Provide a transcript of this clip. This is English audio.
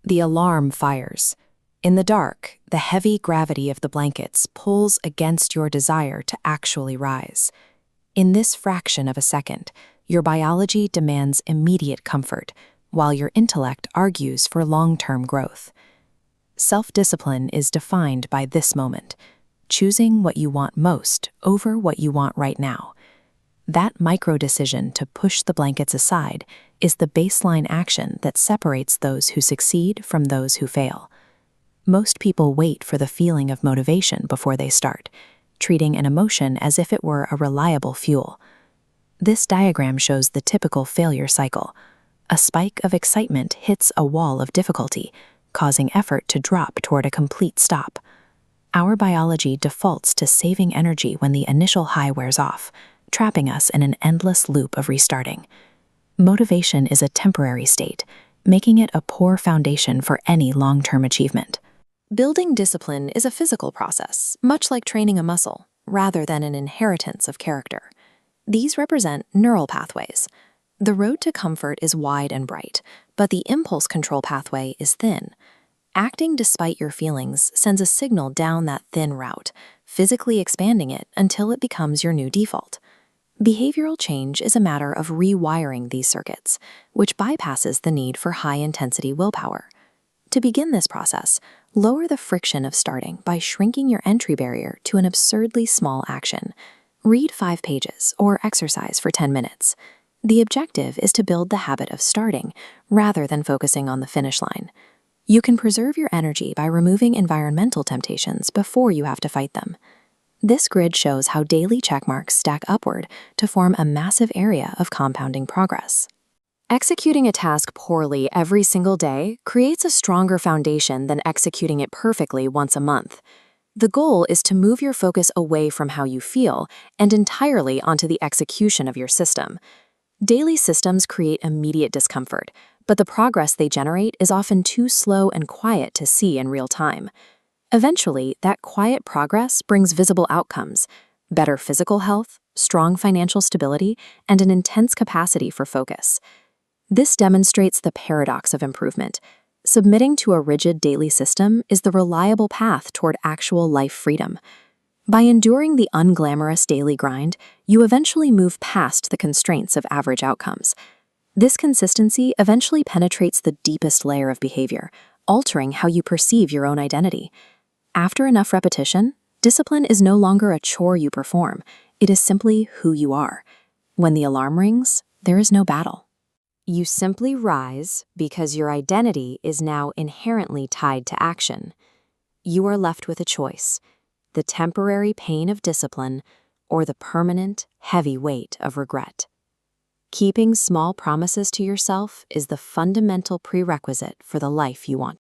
The alarm fires. In the dark, the heavy gravity of the blankets pulls against your desire to actually rise. In this fraction of a second, your biology demands immediate comfort, while your intellect argues for long-term growth. Self-discipline is defined by this moment, choosing what you want most over what you want right now. That micro-decision to push the blankets aside is the baseline action that separates those who succeed from those who fail. Most people wait for the feeling of motivation before they start, treating an emotion as if it were a reliable fuel. This diagram shows the typical failure cycle. A spike of excitement hits a wall of difficulty, causing effort to drop toward a complete stop. Our biology defaults to saving energy when the initial high wears off, trapping us in an endless loop of restarting. Motivation is a temporary state, making it a poor foundation for any long-term achievement. Building discipline is a physical process, much like training a muscle, rather than an inheritance of character. These represent neural pathways. The road to comfort is wide and bright, but the impulse control pathway is thin. Acting despite your feelings sends a signal down that thin route, physically expanding it until it becomes your new default. Behavioral change is a matter of rewiring these circuits, which bypasses the need for high-intensity willpower. To begin this process, lower the friction of starting by shrinking your entry barrier to an absurdly small action. Read 5 pages or exercise for 10 minutes. The objective is to build the habit of starting rather than focusing on the finish line. You can preserve your energy by removing environmental temptations before you have to fight them. This grid shows how daily checkmarks stack upward to form a massive area of compounding progress. Executing a task poorly every single day creates a stronger foundation than executing it perfectly once a month. The goal is to move your focus away from how you feel and entirely onto the execution of your system. Daily systems create immediate discomfort, but the progress they generate is often too slow and quiet to see in real time. Eventually, that quiet progress brings visible outcomes: better physical health, strong financial stability, and an intense capacity for focus. This demonstrates the paradox of improvement. Submitting to a rigid daily system is the reliable path toward actual life freedom. By enduring the unglamorous daily grind, you eventually move past the constraints of average outcomes. This consistency eventually penetrates the deepest layer of behavior, altering how you perceive your own identity. After enough repetition, discipline is no longer a chore you perform. It is simply who you are. When the alarm rings, there is no battle. You simply rise because your identity is now inherently tied to action. You are left with a choice: the temporary pain of discipline or the permanent, heavy weight of regret. Keeping small promises to yourself is the fundamental prerequisite for the life you want.